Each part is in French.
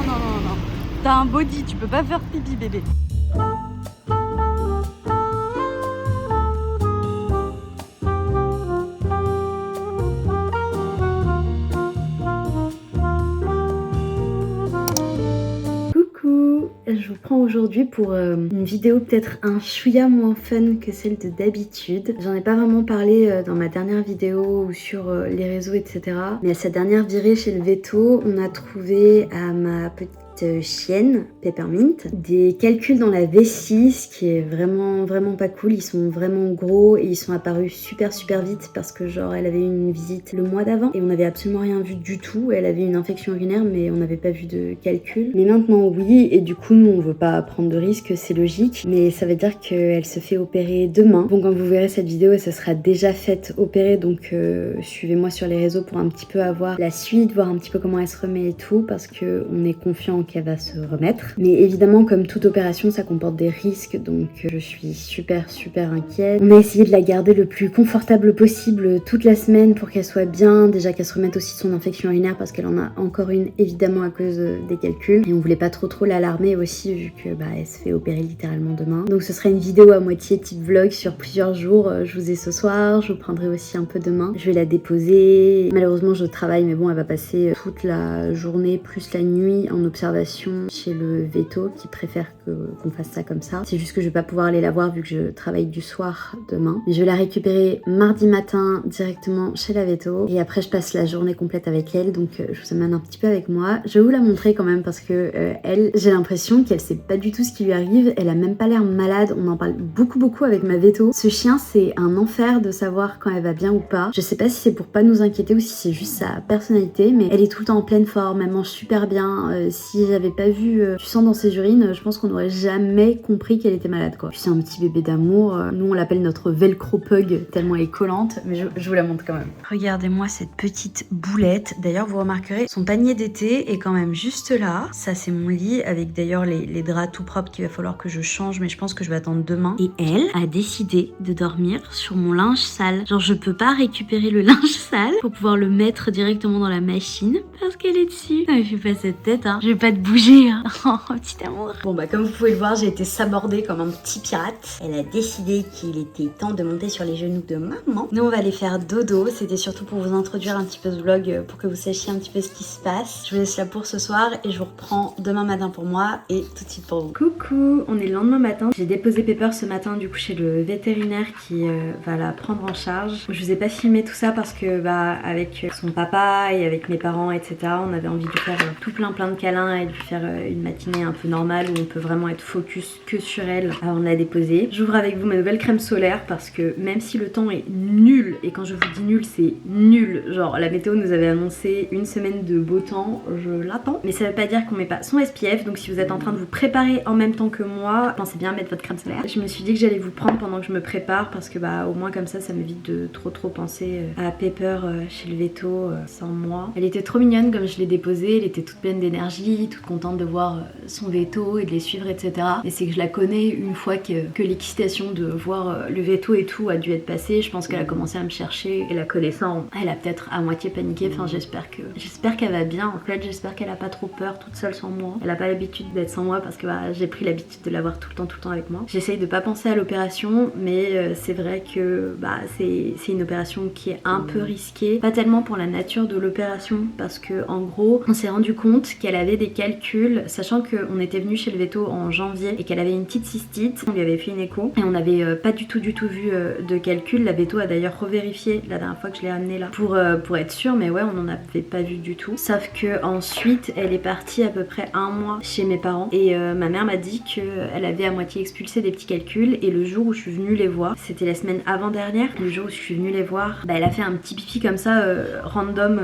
non, non, non. T'as un body, tu peux pas faire pipi, bébé. Je vous prends aujourd'hui pour une vidéo peut-être un chouïa moins fun que celle de d'habitude. J'en ai pas vraiment parlé dans ma dernière vidéo ou sur les réseaux, etc. Mais à sa dernière virée chez le veto, on a trouvé à ma petite chienne Peppermint des calculs dans la vessie, ce qui est vraiment pas cool. Ils sont vraiment gros et ils sont apparus super vite parce que genre elle avait eu une visite le mois d'avant et on n'avait absolument rien vu du tout. Elle avait une infection urinaire mais on n'avait pas vu de calcul. Mais maintenant oui, et du coup nous on veut pas prendre de risques, c'est logique, mais ça veut dire qu'elle se fait opérer demain. Bon, quand vous verrez cette vidéo, elle se sera déjà faite opérer, donc suivez-moi sur les réseaux pour un petit peu avoir la suite, voir un petit peu comment elle se remet et tout, parce que on est confiant qu'elle va se remettre. Mais évidemment, comme toute opération, ça comporte des risques, donc je suis super inquiète. On a essayé de la garder le plus confortable possible toute la semaine pour qu'elle soit bien, déjà qu'elle se remette aussi de son infection urinaire parce qu'elle en a encore une évidemment à cause des calculs, et on voulait pas trop l'alarmer aussi vu que elle se fait opérer littéralement demain. Donc ce sera une vidéo à moitié type vlog sur plusieurs jours. Je vous ai ce soir, je vous prendrai aussi un peu demain. Je vais la déposer. Malheureusement je travaille, mais bon, elle va passer toute la journée plus la nuit en observation chez le veto qui préfère qu'on fasse ça comme ça. C'est juste que je vais pas pouvoir aller la voir vu que je travaille du soir demain. Mais je vais la récupérer mardi matin directement chez la veto et après je passe la journée complète avec elle, donc je vous amène un petit peu avec moi. Je vais vous la montrer quand même parce que elle, j'ai l'impression qu'elle sait pas du tout ce qui lui arrive. Elle a même pas l'air malade. On en parle beaucoup avec ma veto. Ce chien, c'est un enfer de savoir quand elle va bien ou pas. Je sais pas si c'est pour pas nous inquiéter ou si c'est juste sa personnalité, mais elle est tout le temps en pleine forme, elle mange super bien. Si j'avais pas vu du sang dans ses urines, je pense qu'on n'aurait jamais compris qu'elle était malade, quoi. Puis c'est un petit bébé d'amour. Nous on l'appelle notre velcro pug tellement elle est collante, mais je vous la montre quand même. Regardez-moi cette petite boulette. D'ailleurs vous remarquerez, son panier d'été est quand même juste là. Ça c'est mon lit avec d'ailleurs les draps tout propres qu'il va falloir que je change, mais je pense que je vais attendre demain. Et elle a décidé de dormir sur mon linge sale. Genre je peux pas récupérer le linge sale pour pouvoir le mettre directement dans la machine parce qu'elle est dessus. Non, mais fais pas cette tête, hein. Je vais pas te bouger, hein. Oh, petit amour. Bon comme vous pouvez le voir, j'ai été sabordée comme un petit pirate. Elle a décidé qu'il était temps de monter sur les genoux de maman. Nous on va aller faire dodo. C'était surtout pour vous introduire un petit peu ce vlog, pour que vous sachiez un petit peu ce qui se passe. Je vous laisse là pour ce soir et je vous reprends demain matin pour moi et tout de suite pour vous. Coucou, on est le lendemain matin. J'ai déposé Pepper ce matin du coup chez le vétérinaire qui va la prendre en charge. Je vous ai pas filmé tout ça parce que avec son papa et avec mes parents, etc., on avait envie de faire tout plein de câlins et de lui faire une matinée un peu normale où on peut vraiment être focus que sur elle avant de la déposer. J'ouvre avec vous ma nouvelle crème solaire parce que même si le temps est nul, et quand je vous dis nul, c'est nul, genre la météo nous avait annoncé une semaine de beau temps, je l'attends, mais ça veut pas dire qu'on met pas son SPF. Donc si vous êtes en train de vous préparer en même temps que moi, pensez bien à mettre votre crème solaire. Je me suis dit que j'allais vous prendre pendant que je me prépare parce que au moins comme ça m'évite de trop penser à Pepper chez le veto sans moi. Elle était trop mignonne comme je l'ai déposée, elle était toute pleine d'énergie, toute contente de voir son veto et de les suivre, etc. Et c'est que je la connais, une fois que l'excitation de voir le veto et tout a dû être passée, je pense qu'elle a commencé à me chercher et la connaissant, elle a peut-être à moitié paniqué. Enfin j'espère qu'elle va bien. En fait j'espère qu'elle a pas trop peur toute seule sans moi. Elle a pas l'habitude d'être sans moi parce que j'ai pris l'habitude de l'avoir tout le temps avec moi. J'essaye de pas penser à l'opération, mais c'est vrai que c'est une opération qui est un peu risquée. Pas tellement pour la nature de l'opération parce que en gros on s'est rendu compte qu'elle avait des calculs, sachant qu'on était venu chez le veto en janvier et qu'elle avait une petite cystite. On lui avait fait une écho et on n'avait pas du tout vu de calcul. La veto a d'ailleurs revérifié la dernière fois que je l'ai amenée là pour être sûre, mais ouais, on n'en avait pas vu du tout. Sauf que ensuite elle est partie à peu près un mois chez mes parents et ma mère m'a dit qu'elle avait à moitié expulsé des petits calculs, et le jour où je suis venue les voir, c'était la semaine avant-dernière, le jour où je suis venue les voir, elle a fait un petit pipi comme ça random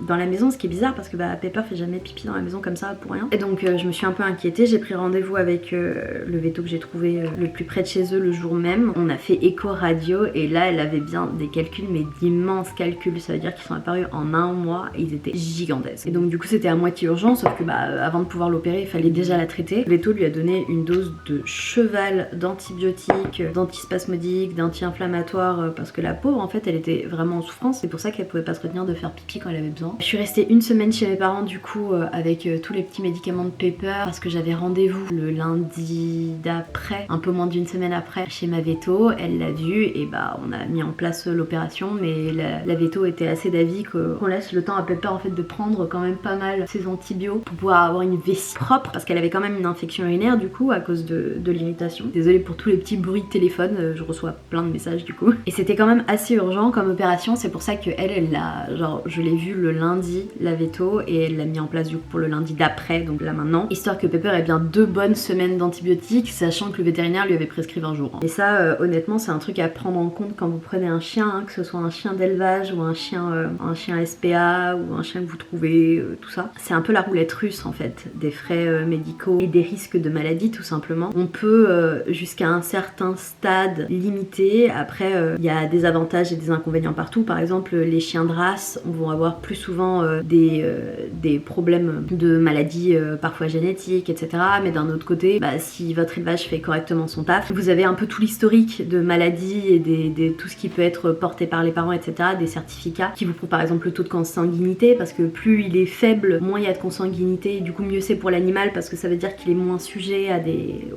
dans la maison, ce qui est bizarre parce que Pepper fait jamais pipi dans la maison comme ça pour rien. Et donc je me suis un peu inquiétée, j'ai pris rendez-vous avec le veto que j'ai trouvé le plus près de chez eux le jour même. On a fait écho radio et là elle avait bien des calculs, mais d'immenses calculs, ça veut dire qu'ils sont apparus en un mois et ils étaient gigantesques. Et donc du coup c'était à moitié urgent, sauf que avant de pouvoir l'opérer il fallait déjà la traiter. Le veto lui a donné une dose de cheval d'antibiotiques, d'antispasmodiques, d'anti-inflammatoires parce que la pauvre en fait elle était vraiment en souffrance. C'est pour ça qu'elle pouvait pas se retenir de faire pipi quand elle avait besoin. Je suis restée une semaine chez mes parents du coup avec tous les petits médicaments de Pepper parce que j'avais rendez-vous le lundi d'après, un peu moins d'une semaine après, chez ma véto. Elle l'a vu et bah on a mis en place l'opération, mais la véto était assez d'avis qu'on laisse le temps à Pepper en fait de prendre quand même pas mal ses antibiotiques pour pouvoir avoir une vessie propre, parce qu'elle avait quand même une infection urinaire du coup à cause de l'irritation. Désolée pour tous les petits bruits de téléphone, je reçois plein de messages du coup. Et c'était quand même assez urgent comme opération, c'est pour ça que elle l'a, genre je l'ai vue le lundi, la véto, et elle l'a mis en place du coup pour le lundi d'après, donc là maintenant, histoire que Pepper ait bien 2 bonnes semaines d'antibiotiques, sachant que le vétérinaire lui avait prescrit 20 jours. Et ça honnêtement c'est un truc à prendre en compte quand vous prenez un chien, hein, que ce soit un chien d'élevage ou un chien SPA ou un chien que vous trouvez, tout ça. C'est un peu la roulette russe en fait, des frais médicaux et des risques de maladie tout simplement. On peut jusqu'à un certain stade limité, après il y a des avantages et des inconvénients partout. Par exemple les chiens de race vont avoir plus souvent des problèmes de maladies parfois génétiques, etc. Mais d'un autre côté, bah, si votre élevage fait correctement son taf, vous avez un peu tout l'historique de maladies et tout ce qui peut être porté par les parents, etc. Des certificats qui vous prouvent par exemple le taux de consanguinité, parce que plus il est faible, moins il y a de consanguinité, et du coup mieux c'est pour l'animal parce que ça veut dire qu'il est moins sujet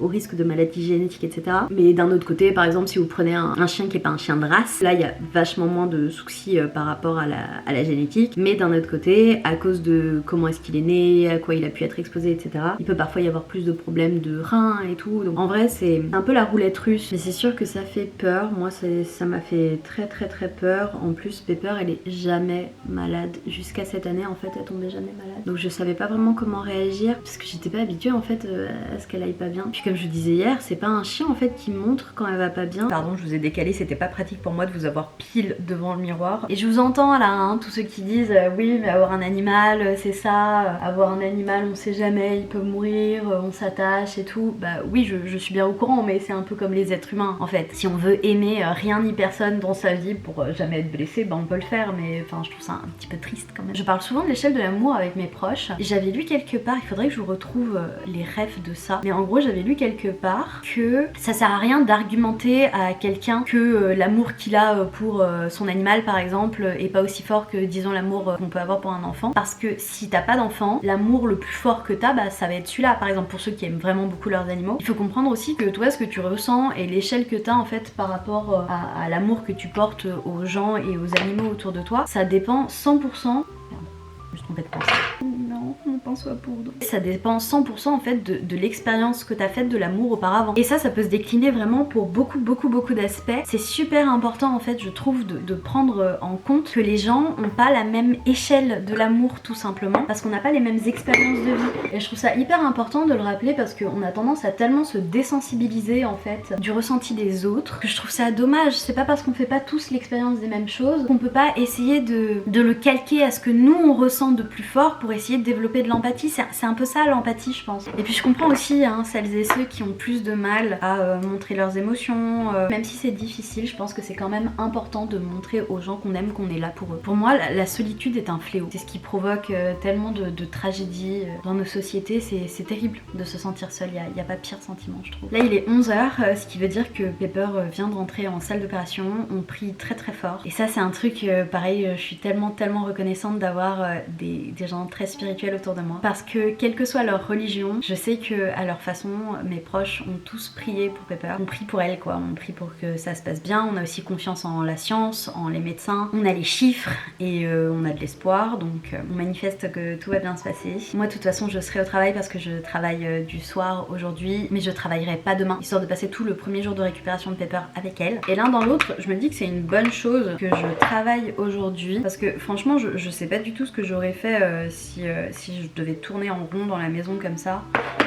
au risque de maladies génétiques, etc. Mais d'un autre côté, par exemple, si vous prenez un chien qui est pas un chien de race, là il y a vachement moins de soucis par rapport à la génétique. Mais d'un autre côté, à cause de comment est-ce qu'il est né, à quoi il a pu être exposé, etc., il peut parfois y avoir plus de problèmes de reins et tout. Donc en vrai, c'est un peu la roulette russe. Mais c'est sûr que ça fait peur. Moi, ça m'a fait très très très peur. En plus, Pepper, elle est jamais malade. Jusqu'à cette année, en fait, elle tombait jamais malade. Donc je savais pas vraiment comment réagir parce que j'étais pas habituée en fait à ce qu'elle aille pas bien. Puis comme je vous disais hier, c'est pas un chien en fait qui montre quand elle va pas bien. Pardon, je vous ai décalé, c'était pas pratique pour moi de vous avoir pile devant le miroir. Et je vous entends là, hein, tous ceux qui disent oui mais avoir un animal c'est ça, avoir un animal on sait jamais, il peut mourir, on s'attache et tout. Bah oui, je suis bien au courant, mais c'est un peu comme les êtres humains en fait. Si on veut aimer rien ni personne dans sa vie pour jamais être blessé, bah on peut le faire, mais enfin je trouve ça un petit peu triste quand même. Je parle souvent de l'échelle de l'amour avec mes proches. J'avais lu quelque part, il faudrait que je vous retrouve les refs de ça, mais en gros j'avais lu quelque part que ça sert à rien d'argumenter à quelqu'un que l'amour qu'il a pour son animal par exemple est pas aussi fort que disons l'amour qu'on peut avoir pour un enfant, parce que si t'as pas d'enfant, l'amour le plus fort que t'as, bah ça va être celui-là. Par exemple pour ceux qui aiment vraiment beaucoup leurs animaux, il faut comprendre aussi que toi ce que tu ressens et l'échelle que t'as en fait par rapport à l'amour que tu portes aux gens et aux animaux autour de toi, ça dépend 100%. Je me suis trompée de pensée. Non, mon pain soit poudre. Ça dépend 100% en fait de l'expérience que t'as faite de l'amour auparavant. Et ça peut se décliner vraiment pour beaucoup d'aspects. C'est super important en fait, je trouve, de prendre en compte que les gens ont pas la même échelle de l'amour tout simplement, parce qu'on n'a pas les mêmes expériences de vie. Et je trouve ça hyper important de le rappeler parce qu'on a tendance à tellement se désensibiliser en fait du ressenti des autres que je trouve ça dommage. C'est pas parce qu'on fait pas tous l'expérience des mêmes choses qu'on peut pas essayer de le calquer à ce que nous on ressent de plus fort pour essayer de développer de l'empathie. C'est un peu ça l'empathie je pense. Et puis je comprends aussi hein, celles et ceux qui ont plus de mal à montrer leurs émotions, même si c'est difficile, je pense que c'est quand même important de montrer aux gens qu'on aime qu'on est là pour eux. Pour moi la solitude est un fléau, c'est ce qui provoque tellement de tragédies dans nos sociétés. C'est terrible de se sentir seul, il n'y a pas pire sentiment je trouve. Là il est 11h, ce qui veut dire que Pepper vient de rentrer en salle d'opération, on prie très très fort, et ça c'est un truc pareil, je suis tellement reconnaissante d'avoir des gens très spirituels autour de moi, parce que quelle que soit leur religion, je sais que à leur façon mes proches ont tous prié pour Pepper, on prie pour elle quoi, on prie pour que ça se passe bien. On a aussi confiance en la science, en les médecins, on a les chiffres et on a de l'espoir, donc on manifeste que tout va bien se passer. Moi de toute façon je serai au travail parce que je travaille du soir aujourd'hui, mais je travaillerai pas demain, histoire de passer tout le premier jour de récupération de Pepper avec elle. Et l'un dans l'autre je me dis que c'est une bonne chose que je travaille aujourd'hui, parce que franchement je sais pas du tout ce que j'aurais fait si je devais tourner en rond dans la maison comme ça,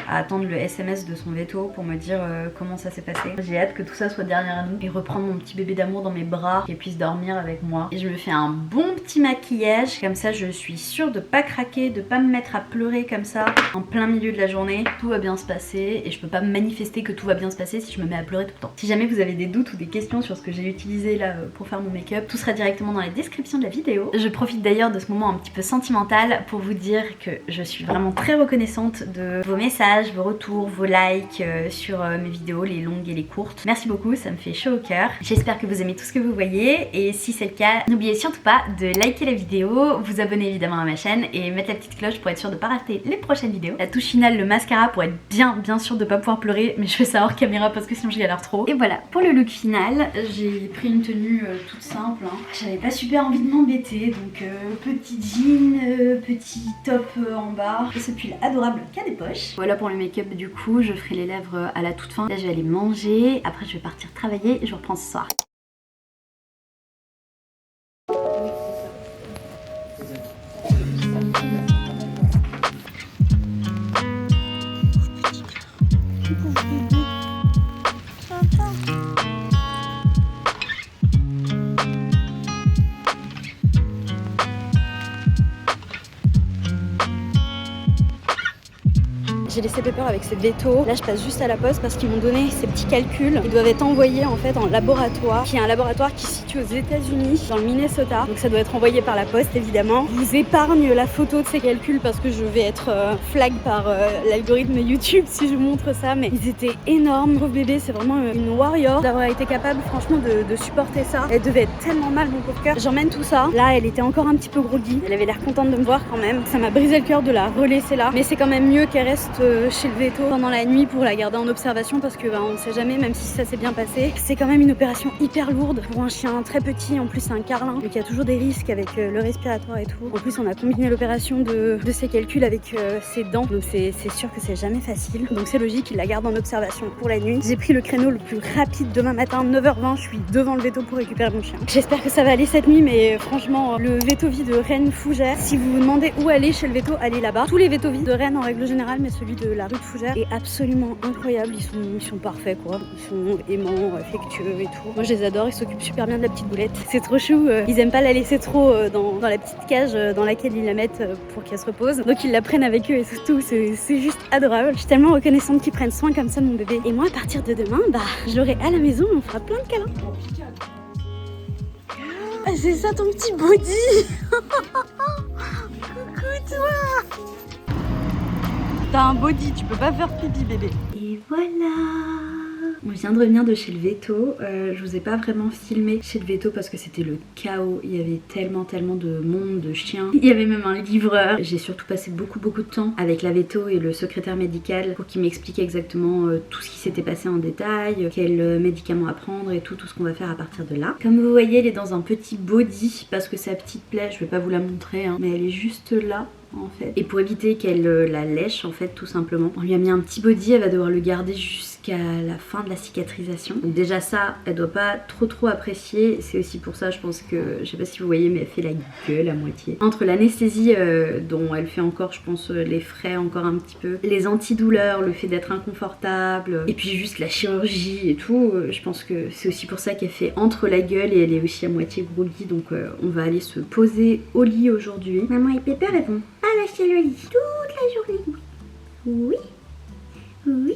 à attendre le SMS de son veto pour me dire comment ça s'est passé. J'ai hâte que tout ça soit derrière nous et reprendre mon petit bébé d'amour dans mes bras, qu'elle puisse dormir avec moi. Et je me fais un bon petit maquillage, comme ça je suis sûre de pas craquer, de pas me mettre à pleurer comme ça en plein milieu de la journée. Tout va bien se passer et je peux pas manifester que tout va bien se passer si je me mets à pleurer tout le temps. Si jamais vous avez des doutes ou des questions sur ce que j'ai utilisé là pour faire mon make-up, tout sera directement dans la description de la vidéo. Je profite d'ailleurs de ce moment un petit peu sentimental pour vous dire que je suis vraiment très reconnaissante de vos messages, vos retours, vos likes sur mes vidéos, les longues et les courtes. Merci beaucoup, ça me fait chaud au cœur. J'espère que vous aimez tout ce que vous voyez et si c'est le cas, n'oubliez surtout pas de liker la vidéo, vous abonner évidemment à ma chaîne et mettre la petite cloche pour être sûr de ne pas rater les prochaines vidéos. La touche finale, le mascara pour être bien sûr de pas pouvoir pleurer, mais je fais ça hors caméra parce que sinon je galère trop. Et voilà, pour le look final, j'ai pris une tenue toute simple. J'avais pas super envie de m'embêter, donc petit jean, petit top en bas et ce pull adorable qui a des poches. Voilà pour le make-up du coup, je ferai les lèvres à la toute fin. Là je vais aller manger, après je vais partir travailler et je reprends ce soir. J'ai laissé Pepper avec ses vétos. Là je passe juste à la poste parce qu'ils m'ont donné ces petits calculs. Ils doivent être envoyés en fait en laboratoire, qui est un laboratoire qui se situe aux États-Unis, dans le Minnesota. Donc ça doit être envoyé par la poste évidemment. Je vous épargne la photo de ces calculs parce que je vais être flag par l'algorithme YouTube si je vous montre ça. Mais ils étaient énormes. Pauvre bébé, c'est vraiment une warrior d'avoir été capable franchement de supporter ça. Elle devait être tellement mal, mon pauvre cœur. J'emmène tout ça. Là elle était encore un petit peu groggy. Elle avait l'air contente de me voir quand même. Ça m'a brisé le cœur de la relaisser là. Mais c'est quand même mieux qu'elle reste chez le veto pendant la nuit pour la garder en observation parce que on sait jamais, même si ça s'est bien passé. C'est quand même une opération hyper lourde pour un chien très petit, en plus c'est un carlin, donc il y a toujours des risques avec le respiratoire et tout. En plus on a combiné l'opération de ses calculs avec ses dents, donc c'est sûr que c'est jamais facile. Donc c'est logique, il la garde en observation pour la nuit. J'ai pris le créneau le plus rapide demain matin, 9h20, je suis devant le veto pour récupérer mon chien. J'espère que ça va aller cette nuit, mais franchement le veto-vie de Rennes Fougères, si vous vous demandez où aller chez le veto, allez là-bas. Tous les veto-vie de Rennes en règle générale, mais celui de la rue de Fougères est absolument incroyable. Ils sont parfaits quoi, ils sont aimants, affectueux et tout. Moi je les adore, ils s'occupent super bien de la petite boulette. C'est trop chou, ils aiment pas la laisser trop dans la petite cage dans laquelle ils la mettent pour qu'elle se repose. Donc ils la prennent avec eux et tout, c'est juste adorable. Je suis tellement reconnaissante qu'ils prennent soin comme ça de mon bébé. Et moi à partir de demain, je l'aurai à la maison, on fera plein de câlins. Ah, c'est ça ton petit body. Coucou toi. T'as un body, tu peux pas faire pipi bébé. Et voilà. On vient de revenir de chez le veto. Je vous ai pas vraiment filmé chez le veto parce que c'était le chaos. Il y avait tellement de monde, de chiens. Il y avait même un livreur. J'ai surtout passé beaucoup de temps avec la veto et le secrétaire médical pour qu'il m'explique exactement tout ce qui s'était passé en détail, quels médicaments à prendre et tout ce qu'on va faire à partir de là. Comme vous voyez, elle est dans un petit body parce que sa petite plaie, je vais pas vous la montrer, mais elle est juste là. En fait. Et pour éviter qu'elle la lèche en fait tout simplement, on lui a mis un petit body, elle va devoir le garder jusqu'à la fin de la cicatrisation. Donc déjà ça, elle doit pas trop apprécier, c'est aussi pour ça je pense que, je sais pas si vous voyez mais elle fait la gueule à moitié. Entre l'anesthésie dont elle fait encore je pense les frais encore un petit peu, les antidouleurs, le fait d'être inconfortable et puis juste la chirurgie et tout, je pense que c'est aussi pour ça qu'elle fait entre la gueule et elle est aussi à moitié groggy, donc on va aller se poser au lit aujourd'hui. Maman et Pépère elles vont pas lâcher le lit toute la journée. Oui.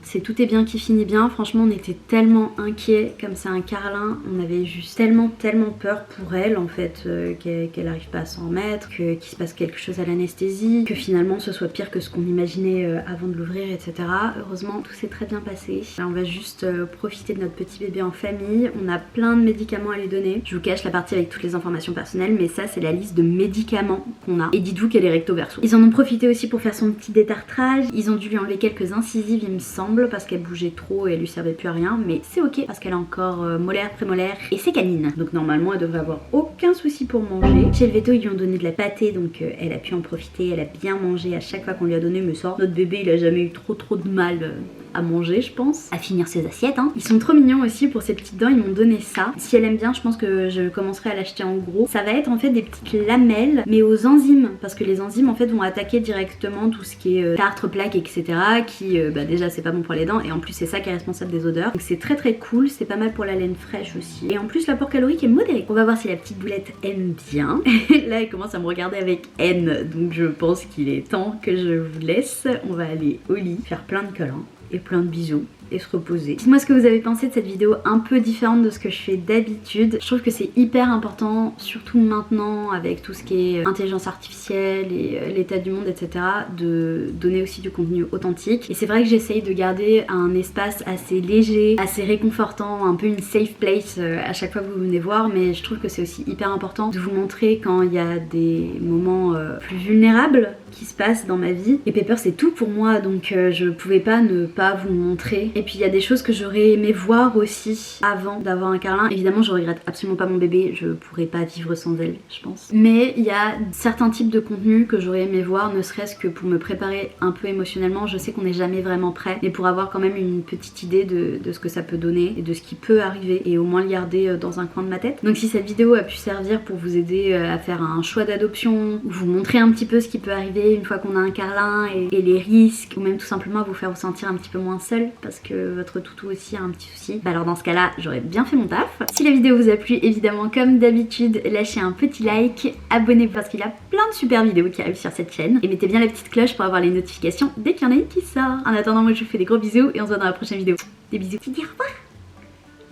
C'est tout est bien qui finit bien. Franchement on était tellement inquiets, comme c'est un carlin, on avait juste tellement peur pour elle en fait, qu'elle arrive pas à s'en remettre, qu'il se passe quelque chose à l'anesthésie, que finalement ce soit pire que ce qu'on imaginait avant de l'ouvrir, etc. Heureusement tout s'est très bien passé. Là on va juste profiter de notre petit bébé en famille. On a plein de médicaments à lui donner. Je vous cache la partie avec toutes les informations personnelles, mais ça c'est la liste de médicaments qu'on a. Et dites-vous qu'elle est recto verso. Ils en ont profité aussi pour faire son petit détartrage. Ils ont dû lui enlever quelques incisives il me semble, parce qu'elle bougeait trop et elle lui servait plus à rien, mais c'est ok parce qu'elle a encore molaire, prémolaire et ses canines, donc normalement elle devrait avoir aucun souci pour manger. Chez le veto ils lui ont donné de la pâtée, donc elle a pu en profiter, elle a bien mangé à chaque fois qu'on lui a donné, me sort. Notre bébé il a jamais eu trop de mal à manger je pense, à finir ses assiettes Ils sont trop mignons aussi pour ses petites dents, ils m'ont donné ça. Si elle aime bien je pense que je commencerai à l'acheter en gros. Ça va être en fait des petites lamelles mais aux enzymes, parce que les enzymes en fait vont attaquer directement tout ce qui est tartre, plaque etc, qui déjà c'est pas bon pour les dents et en plus c'est ça qui est responsable des odeurs, donc c'est très cool, c'est pas mal pour la laine fraîche aussi et en plus l'apport calorique est modéré. On va voir si la petite boulette aime bien. Là elle commence à me regarder avec haine, donc je pense qu'il est temps que je vous laisse. On va aller au lit, faire plein de câlins et plein de bisous et se reposer. Dites-moi ce que vous avez pensé de cette vidéo un peu différente de ce que je fais d'habitude. Je trouve que c'est hyper important, surtout maintenant avec tout ce qui est intelligence artificielle et l'état du monde, etc., de donner aussi du contenu authentique. Et c'est vrai que j'essaye de garder un espace assez léger, assez réconfortant, un peu une safe place à chaque fois que vous venez voir, mais je trouve que c'est aussi hyper important de vous montrer quand il y a des moments plus vulnérables qui se passent dans ma vie. Et Pepper c'est tout pour moi, donc je pouvais pas ne pas vous montrer. Et puis il y a des choses que j'aurais aimé voir aussi avant d'avoir un Carlin. Évidemment je regrette absolument pas mon bébé, je pourrais pas vivre sans elle je pense. Mais il y a certains types de contenus que j'aurais aimé voir, ne serait-ce que pour me préparer un peu émotionnellement. Je sais qu'on n'est jamais vraiment prêt, mais pour avoir quand même une petite idée de ce que ça peut donner et de ce qui peut arriver, et au moins le garder dans un coin de ma tête. Donc si cette vidéo a pu servir pour vous aider à faire un choix d'adoption, ou vous montrer un petit peu ce qui peut arriver une fois qu'on a un Carlin et les risques, ou même tout simplement vous faire vous sentir un petit peu moins seul parce que votre toutou aussi a un petit souci, bah alors dans ce cas là j'aurais bien fait mon taf. Si la vidéo vous a plu, évidemment comme d'habitude lâchez un petit like, abonnez-vous parce qu'il y a plein de super vidéos qui arrivent sur cette chaîne, et mettez bien la petite cloche pour avoir les notifications dès qu'il y en a une qui sort. En attendant, moi je vous fais des gros bisous et on se voit dans la prochaine vidéo. Des bisous. Tu dis au revoir.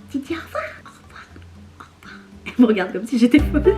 Tu dis au revoir. Au revoir. Au revoir. Elle me regarde comme si j'étais folle.